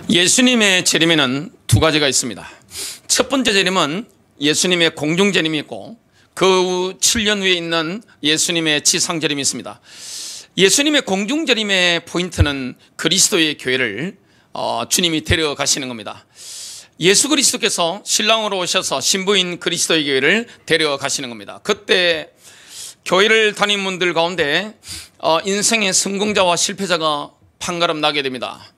예수님의 재림에는 두 가지가 있습니다. 첫 번째 재림은 예수님의 공중 재림이 있고 그 후 7년 후에 있는 예수님의 지상 재림이 있습니다. 예수님의 공중 재림의 포인트는 그리스도의 교회를 주님이 데려가시는 겁니다. 예수 그리스도께서 신랑으로 오셔서 신부인 그리스도의 교회를 데려가시는 겁니다. 그때 교회를 다니는 분들 가운데 인생의 성공자와 실패자가 판가름 나게 됩니다.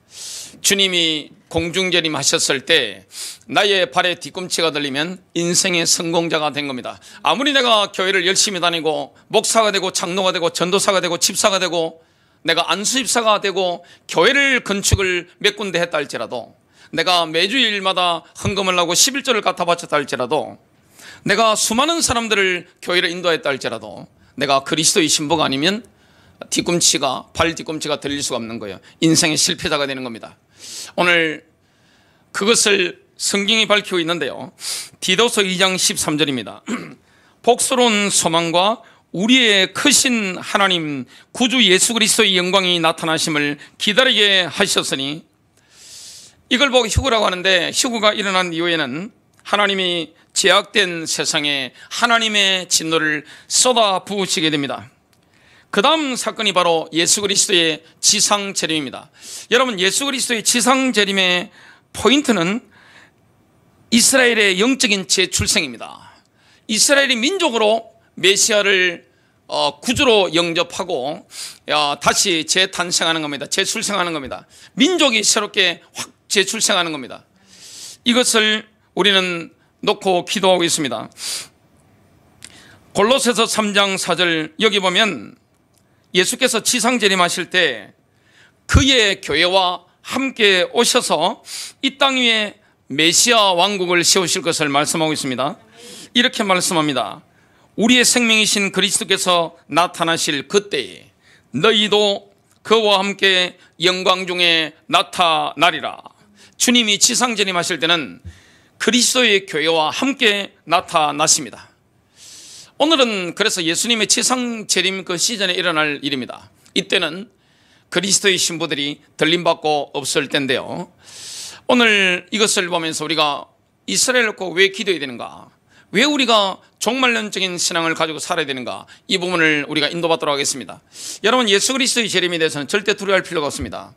주님이 공중재림 하셨을 때 나의 발에 뒤꿈치가 들리면 인생의 성공자가 된 겁니다. 아무리 내가 교회를 열심히 다니고 목사가 되고 장로가 되고 전도사가 되고 집사가 되고 내가 안수집사가 되고 교회를 건축을 몇 군데 했다 할지라도, 내가 매주일마다 헌금을 하고 11조를 갖다 바쳤다 할지라도, 내가 수많은 사람들을 교회를 인도했다 할지라도 내가 그리스도의 신부가 아니면 발 뒤꿈치가 들릴 수가 없는 거예요. 인생의 실패자가 되는 겁니다. 오늘 그것을 성경이 밝히고 있는데요, 디도서 2장 13절입니다. 복스러운 소망과 우리의 크신 하나님 구주 예수 그리스도의 영광이 나타나심을 기다리게 하셨으니, 이걸 보고 휴거라고 하는데, 휴거가 일어난 이후에는 하나님이 제약된 세상에 하나님의 진노를 쏟아 부으시게 됩니다. 그 다음 사건이 바로 예수 그리스도의 지상 재림입니다. 여러분, 예수 그리스도의 지상 재림의 포인트는 이스라엘의 영적인 재출생입니다. 이스라엘이 민족으로 메시아를 구주로 영접하고 다시 재탄생하는 겁니다. 재출생하는 겁니다. 민족이 새롭게 확 재출생하는 겁니다. 이것을 우리는 놓고 기도하고 있습니다. 골로새서 3장 4절, 여기 보면 예수께서 지상 재림하실 때 그의 교회와 함께 오셔서 이 땅 위에 메시아 왕국을 세우실 것을 말씀하고 있습니다. 이렇게 말씀합니다. 우리의 생명이신 그리스도께서 나타나실 그때에 너희도 그와 함께 영광 중에 나타나리라. 주님이 지상 재림하실 때는 그리스도의 교회와 함께 나타나십니다. 오늘은 그래서 예수님의 지상 재림 그 시즌에 일어날 일입니다. 이때는 그리스도의 신부들이 들림받고 없을 때인데요, 오늘 이것을 보면서 우리가 이스라엘 놓고 왜 기도해야 되는가, 왜 우리가 종말론적인 신앙을 가지고 살아야 되는가, 이 부분을 우리가 인도받도록 하겠습니다. 여러분, 예수 그리스도의 재림에 대해서는 절대 두려워할 필요가 없습니다.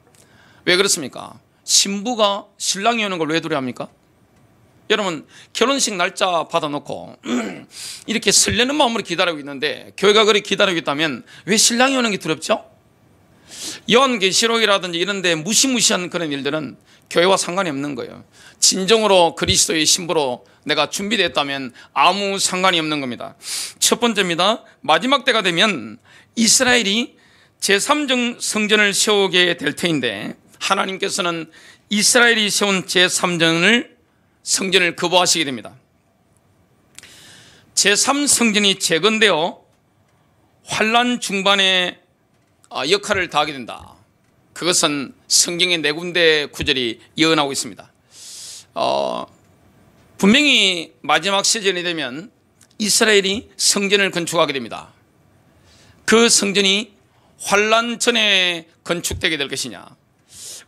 왜 그렇습니까? 신부가 신랑이 오는 걸 왜 두려워합니까? 여러분, 결혼식 날짜 받아놓고 이렇게 설레는 마음으로 기다리고 있는데, 교회가 그렇게 기다리고 있다면 왜 신랑이 오는 게 두렵죠? 요한계시록이라든지 이런 데 무시무시한 그런 일들은 교회와 상관이 없는 거예요. 진정으로 그리스도의 신부로 내가 준비됐다면 아무 상관이 없는 겁니다. 첫 번째입니다. 마지막 때가 되면 이스라엘이 제3정 성전을 세우게 될 터인데, 하나님께서는 이스라엘이 세운 제3정을 성전을 거부하시게 됩니다. 제3성전이 재건되어 환란 중반에 역할을 다하게 된다. 그것은 성경의 네 군데 구절이 예언하고 있습니다. 분명히 마지막 시즌이 되면 이스라엘이 성전을 건축하게 됩니다. 그 성전이 환란 전에 건축되게 될 것이냐,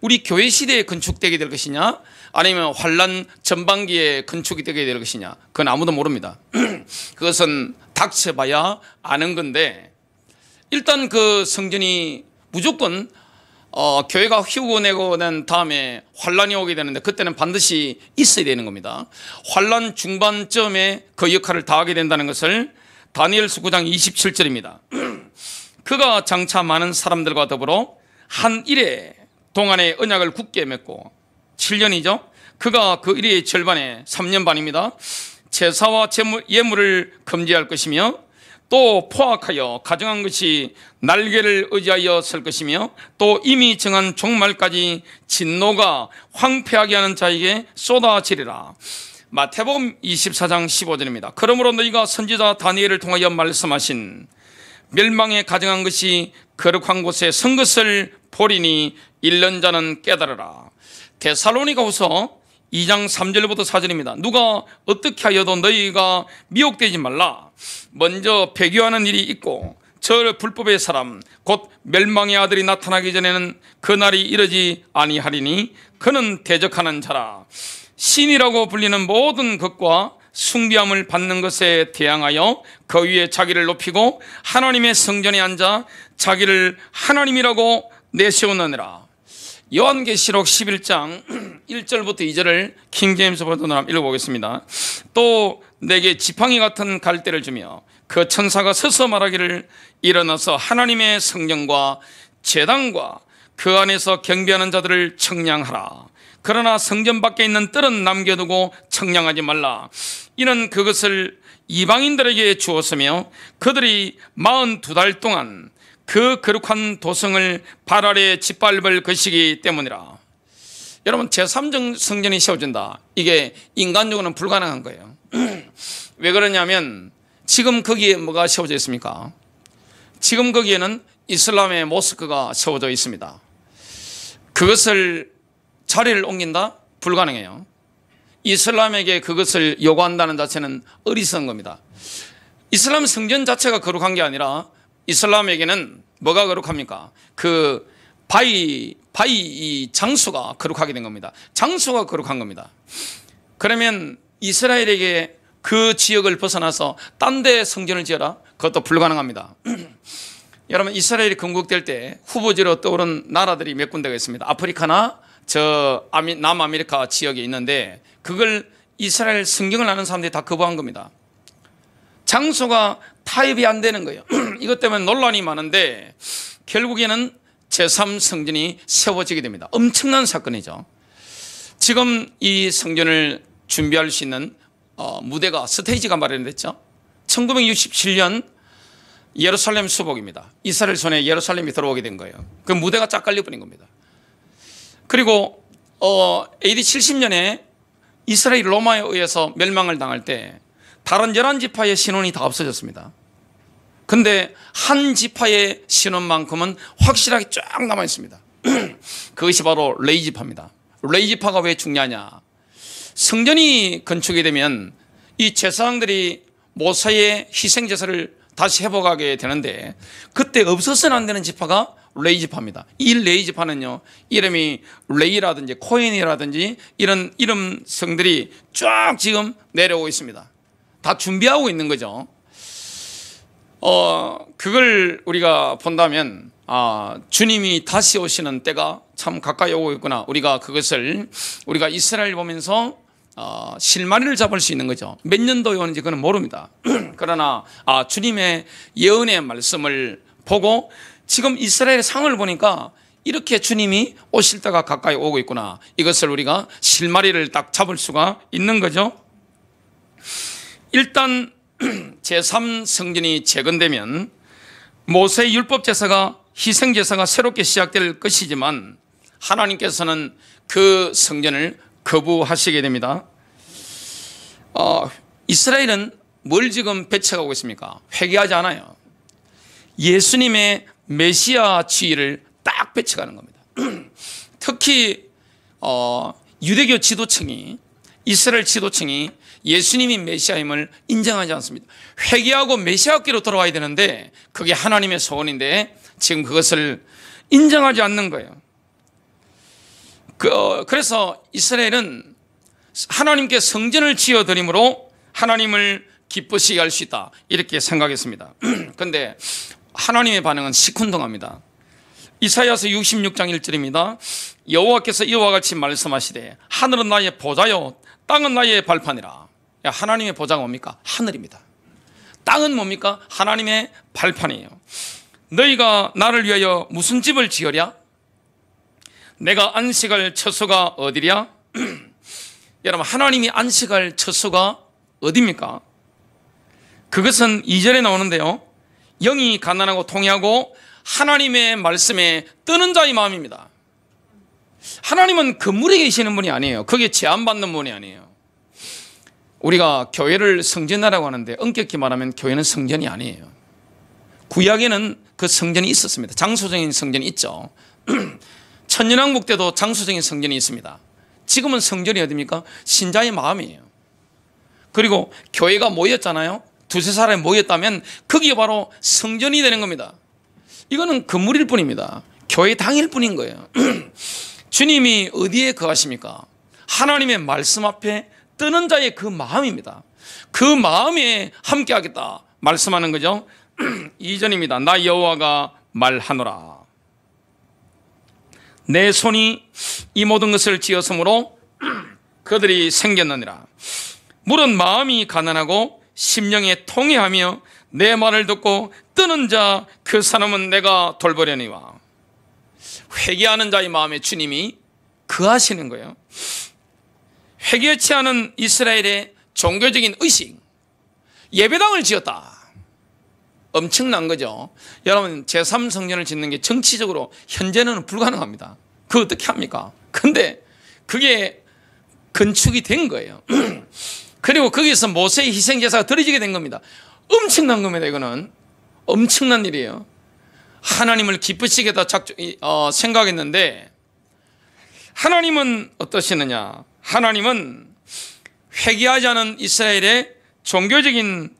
우리 교회 시대에 건축되게 될 것이냐, 아니면 환란 전반기에 건축이 되게 될 것이냐, 그건 아무도 모릅니다. 그것은 닥쳐봐야 아는 건데, 일단 그 성전이 무조건 교회가 휴거내고 난 다음에 환란이 오게 되는데, 그때는 반드시 있어야 되는 겁니다. 환란 중반쯤에 그 역할을 다하게 된다는 것을 다니엘서 9장 27절입니다. 그가 장차 많은 사람들과 더불어 한 일에 동안의 언약을 굳게 맺고, 7년이죠. 그가 그 일의 절반에 3년 반입니다. 제사와 예물을 금지할 것이며, 또 포악하여 가정한 것이 날개를 의지하여 설 것이며, 또 이미 정한 종말까지 진노가 황폐하게 하는 자에게 쏟아지리라. 마태복음 24장 15절입니다. 그러므로 너희가 선지자 다니엘을 통하여 말씀하신 멸망에 가정한 것이 거룩한 곳에 선 것을 보리니 읽는 자는 깨달으라. 데살로니가후서 2장 3절부터 4절입니다. 누가 어떻게 하여도 너희가 미혹되지 말라. 먼저 배교하는 일이 있고 저 불법의 사람 곧 멸망의 아들이 나타나기 전에는 그 날이 이르지 아니하리니 그는 대적하는 자라. 신이라고 불리는 모든 것과 숭배함을 받는 것에 대항하여 그 위에 자기를 높이고 하나님의 성전에 앉아 자기를 하나님이라고 내세우느니라. 요한계시록 11장 1절부터 2절을 킹제임스 버전으로 한번 읽어보겠습니다. 또 내게 지팡이 같은 갈대를 주며 그 천사가 서서 말하기를 일어나서 하나님의 성전과 제단과 그 안에서 경배하는 자들을 청량하라. 그러나 성전 밖에 있는 뜰은 남겨두고 청량하지 말라. 이는 그것을 이방인들에게 주었으며 그들이 42달 동안 그 거룩한 도성을 발 아래 짓밟을 것이기 때문이라. 여러분, 제3정 성전이 세워진다. 이게 인간적으로는 불가능한 거예요. 왜 그러냐면 지금 거기에 뭐가 세워져 있습니까? 지금 거기에는 이슬람의 모스크가 세워져 있습니다. 그것을 자리를 옮긴다? 불가능해요. 이슬람에게 그것을 요구한다는 자체는 어리석은 겁니다. 이슬람 성전 자체가 거룩한 게 아니라 이슬람에게는 뭐가 거룩합니까? 그 바위 장소가 거룩하게 된 겁니다. 장소가 거룩한 겁니다. 그러면 이스라엘에게 그 지역을 벗어나서 딴 데 성전을 지어라? 그것도 불가능합니다. 여러분, 이스라엘이 건국될 때 후보지로 떠오른 나라들이 몇 군데가 있습니다. 아프리카나 남아메리카 지역에 있는데 그걸 이스라엘 성경을 아는 사람들이 다 거부한 겁니다. 장소가 타협이 안 되는 거예요. 이것 때문에 논란이 많은데 결국에는 제3성전이 세워지게 됩니다. 엄청난 사건이죠. 지금 이 성전을 준비할 수 있는 무대가, 스테이지가 마련됐죠. 1967년 예루살렘 수복입니다. 이스라엘 손에 예루살렘이 들어오게 된 거예요. 그 무대가 쫙 깔려버린 겁니다. 그리고 AD 70년에 이스라엘 로마에 의해서 멸망을 당할 때 다른 11지파의 신원이 다 없어졌습니다. 근데 한 지파의 신원만큼은 확실하게 쫙 남아 있습니다. 그것이 바로 레위 지파입니다. 레위 지파가 왜 중요하냐? 성전이 건축이 되면 이 제사장들이 모세의 희생 제사를 다시 회복하게 되는데 그때 없어서는 안 되는 지파가 레위 지파입니다. 이 레위 지파는요, 이름이 레이라든지 코헨이라든지 이런 이름 성들이 쫙 지금 내려오고 있습니다. 다 준비하고 있는 거죠. 그걸 우리가 본다면 주님이 다시 오시는 때가 참 가까이 오고 있구나. 우리가 이스라엘 보면서 실마리를 잡을 수 있는 거죠. 몇 년도에 오는지 그는 모릅니다. 그러나 주님의 예언의 말씀을 보고 지금 이스라엘의 상을 보니까 이렇게 주님이 오실 때가 가까이 오고 있구나. 이것을 우리가 실마리를 딱 잡을 수가 있는 거죠. 일단 제3성전이 재건되면 모세의 율법 제사가, 희생 제사가 새롭게 시작될 것이지만 하나님께서는 그 성전을 거부하시게 됩니다. 이스라엘은 뭘 지금 배척하고 있습니까? 회개하지 않아요. 예수님의 메시아 지위를 딱 배척하는 겁니다. 특히 유대교 지도층이, 이스라엘 지도층이 예수님이 메시아임을 인정하지 않습니다. 회개하고 메시아께로 돌아와야 되는데 그게 하나님의 소원인데 지금 그것을 인정하지 않는 거예요. 그래서 이스라엘은 하나님께 성전을 지어드림으로 하나님을 기쁘시게 할 수 있다, 이렇게 생각했습니다. 그런데 하나님의 반응은 시큰둥합니다. 이사야서 66장 1절입니다. 여호와께서 이와 같이 말씀하시되 하늘은 나의 보좌요 땅은 나의 발판이라. 하나님의 보좌가 뭡니까? 하늘입니다. 땅은 뭡니까? 하나님의 발판이에요. 너희가 나를 위하여 무슨 집을 지으랴? 내가 안식할 처소가 어디랴? 여러분, 하나님이 안식할 처소가 어디입니까? 그것은 2절에 나오는데요, 영이 가난하고 통회하고 하나님의 말씀에 뜨는 자의 마음입니다. 하나님은 건물에 계시는 분이 아니에요. 거기에 제한받는 분이 아니에요. 우리가 교회를 성전이라고 하는데 엄격히 말하면 교회는 성전이 아니에요. 구약에는 그 성전이 있었습니다. 장소적인 성전이 있죠. 천년왕국 때도 장소적인 성전이 있습니다. 지금은 성전이 어디입니까? 신자의 마음이에요. 그리고 교회가 모였잖아요. 두세 사람이 모였다면 그게 바로 성전이 되는 겁니다. 이거는 건물일 뿐입니다. 교회 당일 뿐인 거예요. 주님이 어디에 거하십니까? 하나님의 말씀 앞에 뜨는 자의 그 마음입니다. 그 마음에 함께 하겠다 말씀하는 거죠. 2절입니다. 나 여호와가 말하노라. 내 손이 이 모든 것을 지었으므로 그들이 생겼느니라. 물은 마음이 가난하고 심령에 통회하며 내 말을 듣고 뜨는 자 그 사람은 내가 돌보려니와. 회개하는 자의 마음에 주님이 거하시는 거예요. 회개치 않은 이스라엘의 종교적인 의식, 예배당을 지었다. 엄청난 거죠. 여러분, 제3성전을 짓는 게 정치적으로 현재는 불가능합니다. 그거 어떻게 합니까? 근데 그게 건축이 된 거예요. 그리고 거기서 모세의 희생제사가 드려지게 된 겁니다. 엄청난 겁니다. 이거는 엄청난 일이에요. 하나님을 기쁘시겠다 생각했는데, 하나님은 어떠시느냐? 하나님은 회개하지 않은 이스라엘의 종교적인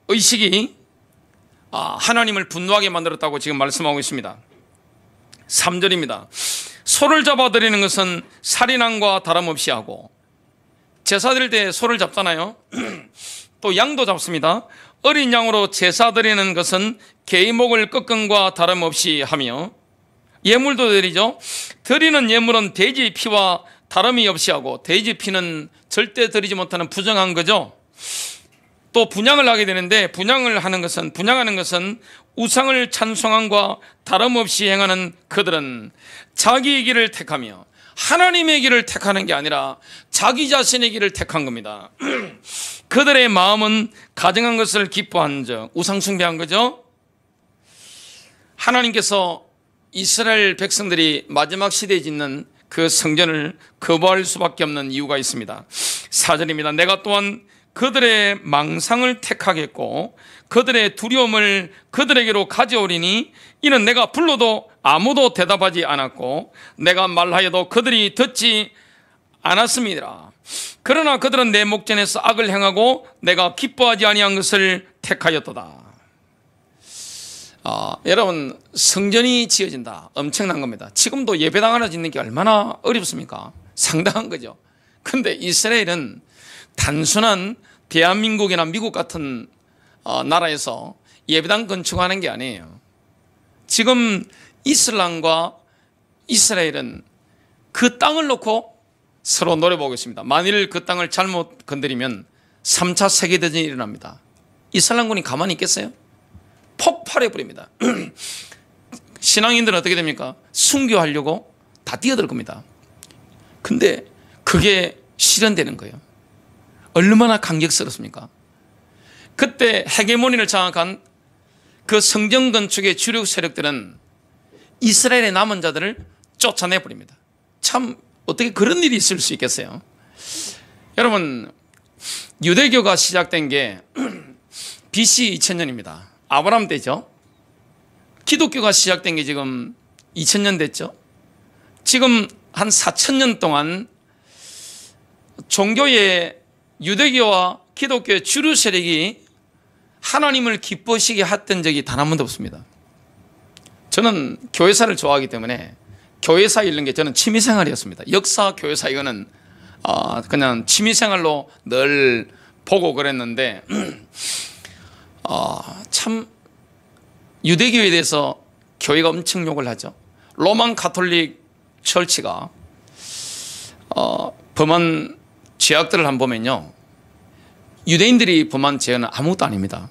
의식이 하나님을 분노하게 만들었다고 지금 말씀하고 있습니다. 3절입니다. 소를 잡아드리는 것은 살인함과 다름없이 하고, 제사 드릴 때 소를 잡잖아요. 또 양도 잡습니다. 어린 양으로 제사 드리는 것은 개의 목을 꺾음과 다름없이 하며, 예물도 드리죠. 드리는 예물은 돼지 피와 다름이 없이 하고, 돼지 피는 절대 드리지 못하는 부정한 거죠. 또 분향을 하게 되는데, 분향하는 것은 우상을 찬송함과 다름없이 행하는 그들은 자기의 길을 택하며 하나님의 길을 택하는 게 아니라 자기 자신의 길을 택한 겁니다. 그들의 마음은 가증한 것을 기뻐한 적, 우상 숭배한 거죠. 하나님께서 이스라엘 백성들이 마지막 시대에 짓는 그 성전을 거부할 수밖에 없는 이유가 있습니다. 4절입니다. 내가 또한 그들의 망상을 택하겠고 그들의 두려움을 그들에게로 가져오리니 이는 내가 불러도 아무도 대답하지 않았고 내가 말하여도 그들이 듣지 않았음이니라. 그러나 그들은 내 목전에서 악을 행하고 내가 기뻐하지 아니한 것을 택하였도다. 여러분, 성전이 지어진다. 엄청난 겁니다. 지금도 예배당 하나 짓는 게 얼마나 어렵습니까? 상당한 거죠. 근데 이스라엘은 단순한 대한민국이나 미국 같은 나라에서 예배당 건축하는 게 아니에요. 지금 이슬람과 이스라엘은 그 땅을 놓고 서로 노려보고 있습니다. 만일 그 땅을 잘못 건드리면 3차 세계대전이 일어납니다. 이슬람군이 가만히 있겠어요? 폭발해버립니다. 신앙인들은 어떻게 됩니까? 순교하려고 다 뛰어들 겁니다. 근데 그게 실현되는 거예요. 얼마나 감격스럽습니까? 그때 헤게모니를 장악한 그 성전 건축의 주력 세력들은 이스라엘의 남은 자들을 쫓아내버립니다. 참 어떻게 그런 일이 있을 수 있겠어요? 여러분, 유대교가 시작된 게 BC 2000년입니다. 아브라함 때죠. 기독교가 시작된 게 지금 2000년 됐죠. 지금 한 4000년 동안 종교의 유대교와 기독교의 주류 세력이 하나님을 기뻐하시게 했던 적이 단 한 번도 없습니다. 저는 교회사를 좋아하기 때문에 교회사 읽는 게 저는 취미생활이었습니다. 역사, 교회사 이거는 그냥 취미생활로 늘 보고 그랬는데 참 유대교에 대해서 교회가 엄청 욕을 하죠. 로만 가톨릭 철치가 범한 죄악들을 한번 보면요, 유대인들이 범한 죄는 아무것도 아닙니다.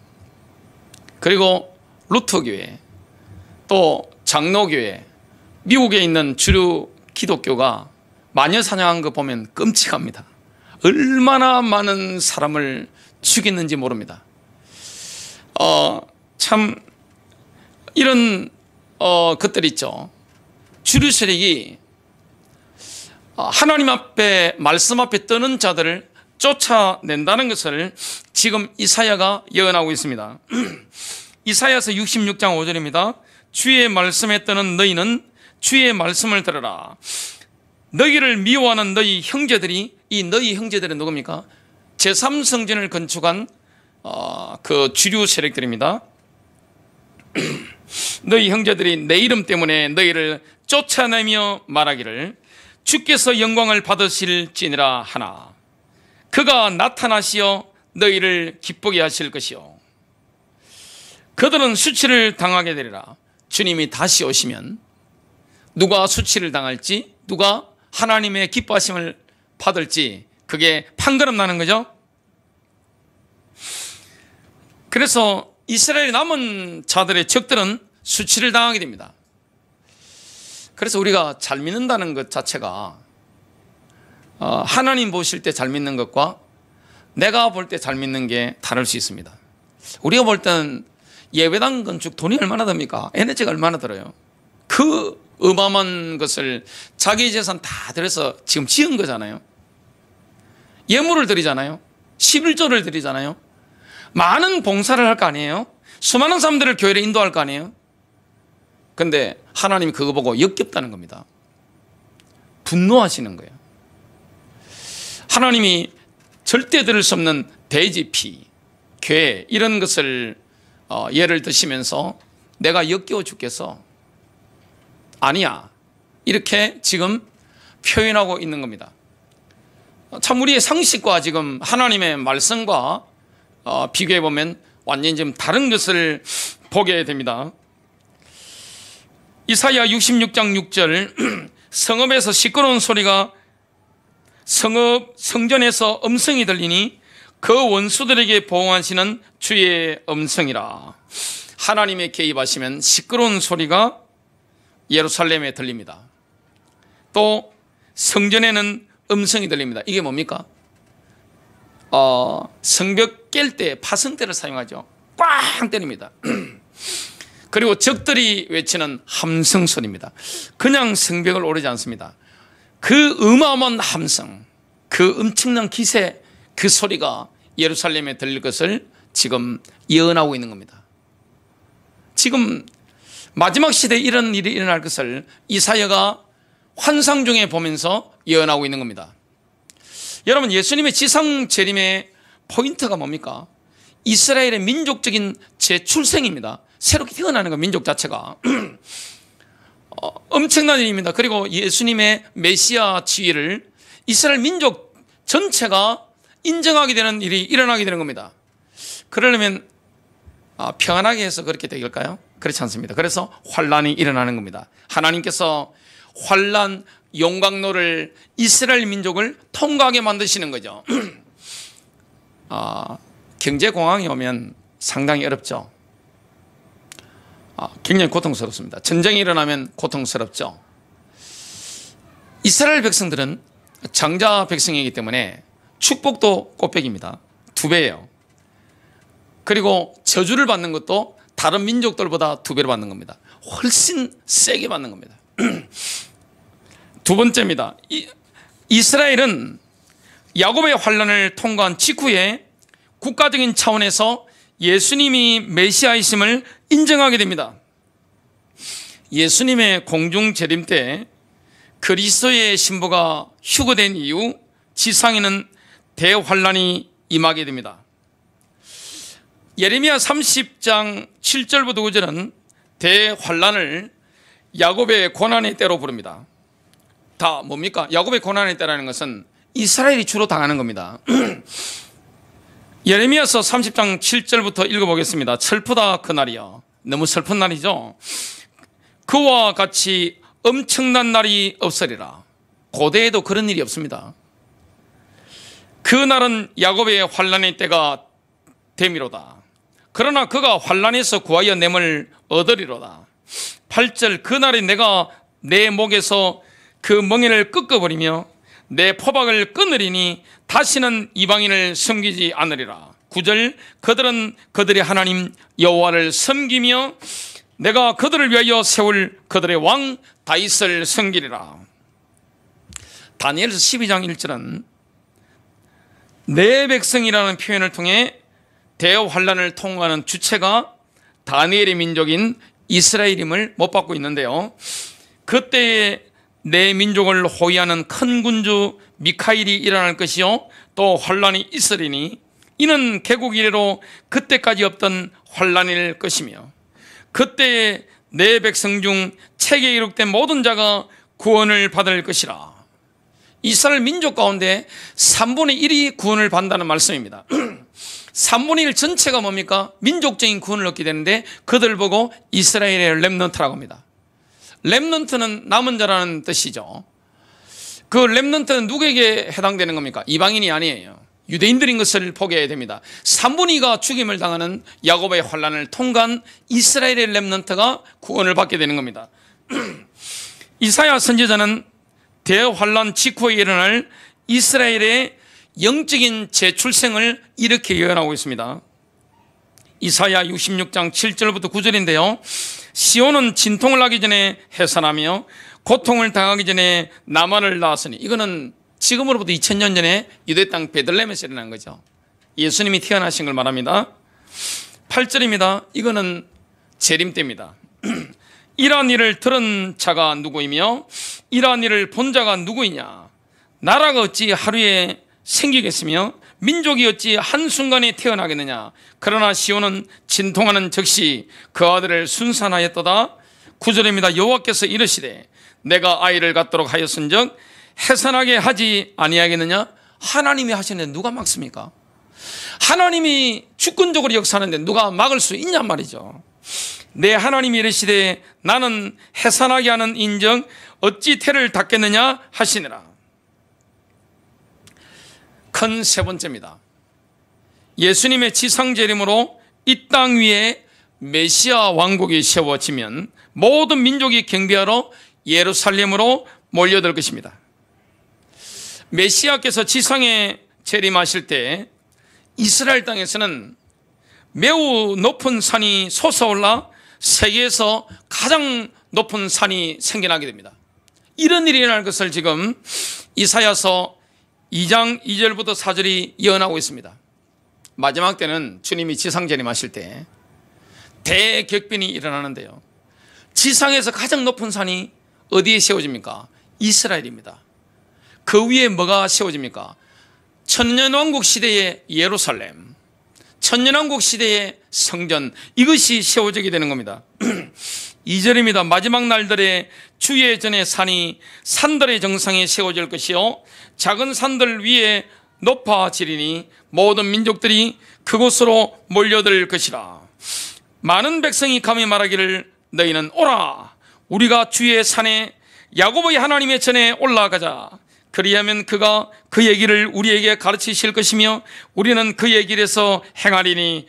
그리고 루터교회, 또 장로교회, 미국에 있는 주류 기독교가 마녀 사냥한 거 보면 끔찍합니다. 얼마나 많은 사람을 죽였는지 모릅니다. 참 이런 것들 있죠. 주류 세력이 하나님 앞에, 말씀 앞에 뜨는 자들을 쫓아낸다는 것을 지금 이사야가 예언하고 있습니다. 이사야서 66장 5절입니다. 주의 말씀에 뜨는 너희는 주의 말씀을 들으라. 너희를 미워하는 너희 형제들이, 이 너희 형제들은 누굽니까? 제3성전을 건축한 그 주류 세력들입니다. 너희 형제들이 내 이름 때문에 너희를 쫓아내며 말하기를 주께서 영광을 받으실지니라 하나 그가 나타나시어 너희를 기쁘게 하실 것이요 그들은 수치를 당하게 되리라. 주님이 다시 오시면 누가 수치를 당할지 누가 하나님의 기뻐하심을 받을지 그게 판가름 나는 거죠. 그래서 이스라엘 남은 자들의 적들은 수치를 당하게 됩니다. 그래서 우리가 잘 믿는다는 것 자체가 하나님 보실 때 잘 믿는 것과 내가 볼 때 잘 믿는 게 다를 수 있습니다. 우리가 볼 때는 예배당 건축 돈이 얼마나 듭니까? 에너지가 얼마나 들어요? 그 어마어마한 것을 자기 재산 다 들여서 지금 지은 거잖아요. 예물을 드리잖아요. 11조를 드리잖아요. 많은 봉사를 할 거 아니에요? 수많은 사람들을 교회로 인도할 거 아니에요? 근데 하나님이 그거 보고 역겹다는 겁니다. 분노하시는 거예요. 하나님이 절대 들을 수 없는 돼지 피, 괴 이런 것을 예를 드시면서 내가 역겨워 죽겠어. 아니야. 이렇게 지금 표현하고 있는 겁니다. 참 우리의 상식과 지금 하나님의 말씀과 비교해 보면 완전히 지금 다른 것을 보게 됩니다. 이사야 66장 6절 성읍에서 시끄러운 소리가 성전에서 음성이 들리니 그 원수들에게 보응하시는 주의 음성이라. 하나님의 개입하시면 시끄러운 소리가 예루살렘에 들립니다. 또 성전에는 음성이 들립니다. 이게 뭡니까? 성벽 깰 때 파성대를 사용하죠. 꽝 때립니다. 그리고 적들이 외치는 함성 소리입니다. 그냥 성벽을 오르지 않습니다. 그 어마어마한 함성, 그 엄청난 기세, 그 소리가 예루살렘에 들릴 것을 지금 예언하고 있는 겁니다. 지금 마지막 시대에 이런 일이 일어날 것을 이사야가 환상 중에 보면서 예언하고 있는 겁니다. 여러분, 예수님의 지상 재림의 포인트가 뭡니까? 이스라엘의 민족적인 재출생입니다. 새롭게 태어나는 거, 민족 자체가. 엄청난 일입니다. 그리고 예수님의 메시아 지위를 이스라엘 민족 전체가 인정하게 되는 일이 일어나게 되는 겁니다. 그러려면 평안하게 해서 그렇게 되길까요? 그렇지 않습니다. 그래서 환란이 일어나는 겁니다. 하나님께서 환란 용광로를 이스라엘 민족을 통과하게 만드시는 거죠. 경제공황이 오면 상당히 어렵죠. 굉장히 고통스럽습니다. 전쟁이 일어나면 고통스럽죠. 이스라엘 백성들은 장자 백성이기 때문에 축복도 꽃배기입니다. 2배예요. 그리고 저주를 받는 것도 다른 민족들보다 2배로 받는 겁니다. 훨씬 세게 받는 겁니다. 두 번째입니다. 이스라엘은 야곱의 환란을 통과한 직후에 국가적인 차원에서 예수님이 메시아이심을 인정하게 됩니다. 예수님의 공중 재림 때 그리스도의 신부가 휴거된 이후 지상에는 대환란이 임하게 됩니다. 예레미야 30장 7절부터 9절은 대환란을 야곱의 고난의 때로 부릅니다. 다 뭡니까? 야곱의 고난의 때라는 것은 이스라엘이 주로 당하는 겁니다. 예레미야서 30장 7절부터 읽어보겠습니다. 슬프다 그날이여. 너무 슬픈 날이죠. 그와 같이 엄청난 날이 없으리라. 고대에도 그런 일이 없습니다. 그날은 야곱의 환란의 때가 됨이로다. 그러나 그가 환란에서 구하여 냄을 얻으리로다. 8절 그날에 내가 내 목에서 그 멍에를 꺾어버리며 내 포박을 끊으리니 다시는 이방인을 섬기지 않으리라. 9절 그들은 그들의 하나님 여호와를 섬기며 내가 그들을 위하여 세울 그들의 왕 다윗을 섬기리라. 다니엘서 12장 1절은 내 백성이라는 표현을 통해 대환란을 통과하는 주체가 다니엘의 민족인 이스라엘임을 못 받고 있는데요. 그때에 내 민족을 호위하는 큰 군주 미카엘이 일어날 것이요 또 환란이 있으리니 이는 개국 이래로 그때까지 없던 환란일 것이며 그때에 내 백성 중 책에 기록된 모든 자가 구원을 받을 것이라. 이스라엘 민족 가운데 3분의 1이 구원을 받는다는 말씀입니다. 3분의 1 전체가 뭡니까? 민족적인 구원을 얻게 되는데 그들 보고 이스라엘의 렘넌트라고 합니다. 렘넌트는 남은 자라는 뜻이죠. 그 렘넌트는 누구에게 해당되는 겁니까? 이방인이 아니에요. 유대인들인 것을 포기해야 됩니다. 3분의 2가 죽임을 당하는 야곱의 환란을 통과한 이스라엘의 렘넌트가 구원을 받게 되는 겁니다. 이사야 선지자는 대환란 직후에 일어날 이스라엘의 영적인 재출생을 이렇게 예언하고 있습니다. 이사야 66장 7절부터 9절인데요. 시온은 진통을 하기 전에 해산하며 고통을 당하기 전에 나만을 낳았으니, 이거는 지금으로부터 2000년 전에 유대 땅 베들레헴에서 일어난 거죠. 예수님이 태어나신 걸 말합니다. 8절입니다. 이거는 재림 때입니다. 이러한 일을 들은 자가 누구이며 이러한 일을 본 자가 누구이냐? 나라가 어찌 하루에 생기겠으며 민족이 어찌 한순간에 태어나겠느냐? 그러나 시온은 진통하는 즉시 그 아들을 순산하였도다. 9절입니다. 여호와께서 이르시되 내가 아이를 갖도록 하였은즉 해산하게 하지 아니하겠느냐? 하나님이 하시는데 누가 막습니까? 하나님이 주권적으로 역사하는데 누가 막을 수 있냔 말이죠. 내 하나님이 이르시되 나는 해산하게 하는 인정 어찌 태를 닫겠느냐 하시니라. 큰 세 번째입니다. 예수님의 지상재림으로 이 땅 위에 메시아 왕국이 세워지면 모든 민족이 경배하러 예루살렘으로 몰려들 것입니다. 메시아께서 지상에 재림하실 때 이스라엘 땅에서는 매우 높은 산이 솟아올라 세계에서 가장 높은 산이 생겨나게 됩니다. 이런 일이 일어날 것을 지금 이사야서 2장 2절부터 4절이 예언하고 있습니다. 마지막 때는 주님이 지상재림하실 때 대격변이 일어나는데요. 지상에서 가장 높은 산이 어디에 세워집니까? 이스라엘입니다. 그 위에 뭐가 세워집니까? 천년왕국 시대의 예루살렘, 천년왕국 시대의 성전, 이것이 세워지게 되는 겁니다. 2절입니다. 마지막 날들에 주의 전의 산이 산들의 정상에 세워질 것이요 작은 산들 위에 높아지리니 모든 민족들이 그곳으로 몰려들 것이라. 많은 백성이 감히 말하기를 너희는 오라 우리가 주의 산에 야곱의 하나님의 전에 올라가자. 그리하면 그가 그 얘기를 우리에게 가르치실 것이며 우리는 그의 길에서 행하리니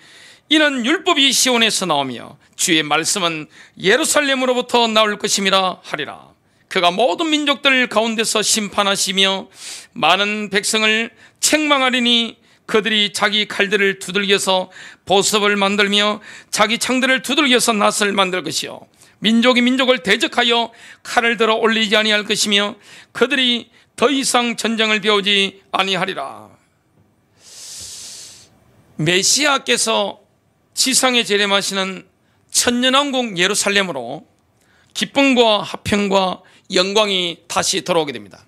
이는 율법이 시온에서 나오며 주의 말씀은 예루살렘으로부터 나올 것임이라 하리라. 그가 모든 민족들 가운데서 심판하시며 많은 백성을 책망하리니 그들이 자기 칼들을 두들겨서 보습을 만들며 자기 창들을 두들겨서 낫을 만들 것이요 민족이 민족을 대적하여 칼을 들어 올리지 아니할 것이며 그들이 더 이상 전쟁을 배우지 아니하리라. 메시아께서 지상에 재림하시는 천년왕국 예루살렘으로 기쁨과 화평과 영광이 다시 돌아오게 됩니다.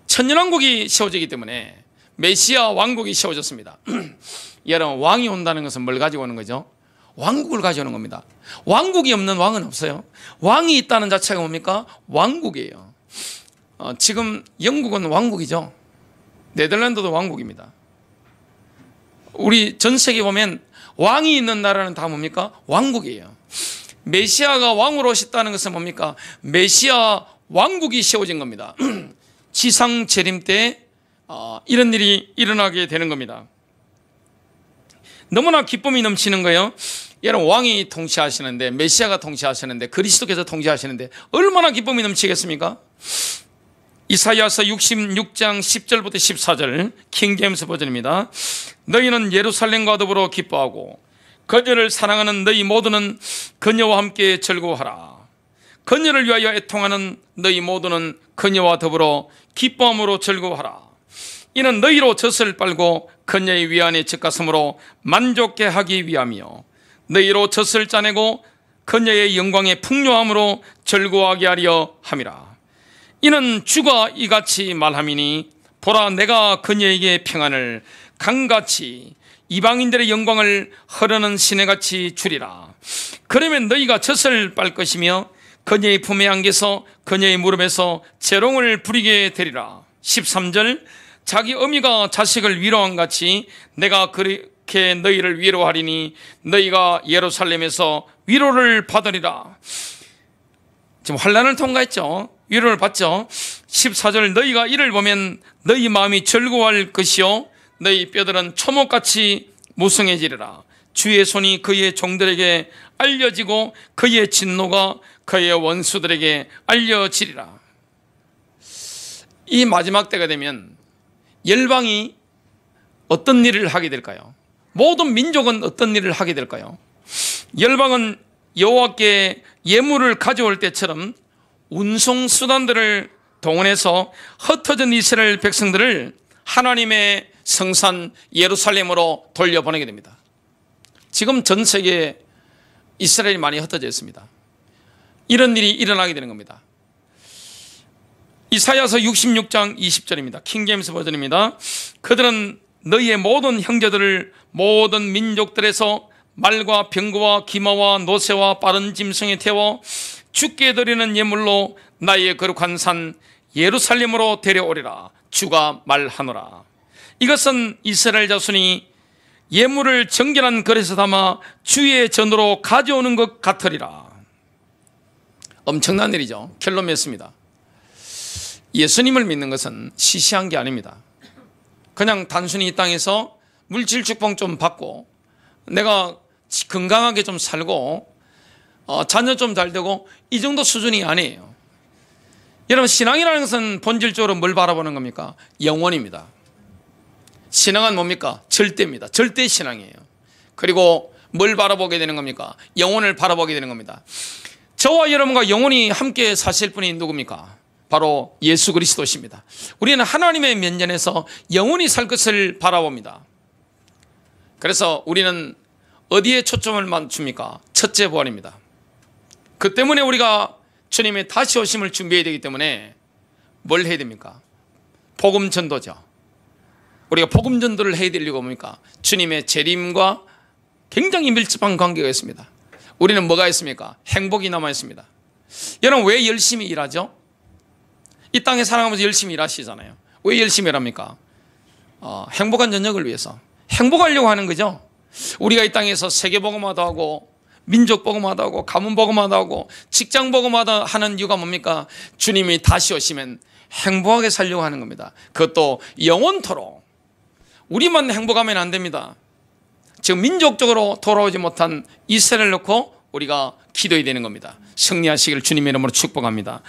천년왕국이 세워지기 때문에 메시아 왕국이 세워졌습니다. 여러분, 왕이 온다는 것은 뭘 가지고 오는 거죠? 왕국을 가져오는 겁니다. 왕국이 없는 왕은 없어요. 왕이 있다는 자체가 뭡니까? 왕국이에요. 지금 영국은 왕국이죠. 네덜란드도 왕국입니다. 우리 전 세계 보면 왕이 있는 나라는 다 뭡니까? 왕국이에요. 메시아가 왕으로 오셨다는 것은 뭡니까? 메시아 왕국이 세워진 겁니다. 지상 재림 때 이런 일이 일어나게 되는 겁니다. 너무나 기쁨이 넘치는 거예요. 여러분, 왕이 통치하시는데, 메시아가 통치하시는데, 그리스도께서 통치하시는데 얼마나 기쁨이 넘치겠습니까? 이사야서 66장 10절부터 14절 킹제임스 버전입니다. 너희는 예루살렘과 더불어 기뻐하고 그녀를 사랑하는 너희 모두는 그녀와 함께 즐거워하라. 그녀를 위하여 애통하는 너희 모두는 그녀와 더불어 기뻐함으로 즐거워하라. 이는 너희로 젖을 빨고 그녀의 위안에 젖가슴으로 만족해 하기 위함이요 너희로 젖을 짜내고 그녀의 영광의 풍요함으로 즐거워하게 하려 함이라. 이는 주가 이같이 말함이니 보라, 내가 그녀에게 평안을 강같이 이방인들의 영광을 흐르는 시내같이 주리라. 그러면 너희가 젖을 빨 것이며 그녀의 품에 안겨서 그녀의 무릎에서 재롱을 부리게 되리라. 13절, 자기 어미가 자식을 위로한 같이 내가 그렇게 너희를 위로하리니 너희가 예루살렘에서 위로를 받으리라. 지금 환난을 통과했죠. 위로를 받죠. 14절, 너희가 이를 보면 너희 마음이 즐거워할 것이요 너희 뼈들은 초목같이 무성해지리라. 주의 손이 그의 종들에게 알려지고 그의 진노가 그의 원수들에게 알려지리라. 이 마지막 때가 되면 열방이 어떤 일을 하게 될까요? 모든 민족은 어떤 일을 하게 될까요? 열방은 여호와께 예물을 가져올 때처럼 운송수단들을 동원해서 흩어진 이스라엘 백성들을 하나님의 성산 예루살렘으로 돌려보내게 됩니다. 지금 전 세계에 이스라엘이 많이 흩어져 있습니다. 이런 일이 일어나게 되는 겁니다. 이사야서 66장 20절입니다. 킹제임스 버전입니다. 그들은 너희의 모든 형제들을 모든 민족들에서 말과 병거와 기마와 노새와 빠른 짐승에 태워 주께 드리는 예물로 나의 거룩한 산 예루살렘으로 데려오리라. 주가 말하노라. 이것은 이스라엘 자손이 예물을 정결한 그릇에 담아 주의 전으로 가져오는 것 같으리라. 엄청난 일이죠. 결론 맺습니다. 예수님을 믿는 것은 시시한 게 아닙니다. 그냥 단순히 이 땅에서 물질 축복 좀 받고 내가 건강하게 좀 살고 자녀 좀 잘 되고 이 정도 수준이 아니에요. 여러분, 신앙이라는 것은 본질적으로 뭘 바라보는 겁니까? 영원입니다. 신앙은 뭡니까? 절대입니다. 절대 신앙이에요. 그리고 뭘 바라보게 되는 겁니까? 영혼을 바라보게 되는 겁니다. 저와 여러분과 영원히 함께 사실 분이 누굽니까? 바로 예수 그리스도십니다. 우리는 하나님의 면전에서 영원히 살 것을 바라봅니다. 그래서 우리는 어디에 초점을 맞춥니까? 첫째 부활입니다. 그 때문에 우리가 주님의 다시 오심을 준비해야 되기 때문에 뭘 해야 됩니까? 복음 전도죠. 우리가 복음 전도를 해야 될 이유가 뭡니까? 주님의 재림과 굉장히 밀접한 관계가 있습니다. 우리는 뭐가 있습니까? 행복이 남아 있습니다. 여러분, 왜 열심히 일하죠? 이 땅에 살아가면서 열심히 일하시잖아요. 왜 열심히 일합니까? 행복한 저녁을 위해서 행복하려고 하는 거죠. 우리가 이 땅에서 세계복음화도 하고 민족복음화도 하고 가문복음화도 하고 직장복음화도 하는 이유가 뭡니까? 주님이 다시 오시면 행복하게 살려고 하는 겁니다. 그것도 영원토록. 우리만 행복하면 안 됩니다. 지금 민족적으로 돌아오지 못한 이스라엘을 놓고 우리가 기도해야 되는 겁니다. 승리하시길 주님의 이름으로 축복합니다.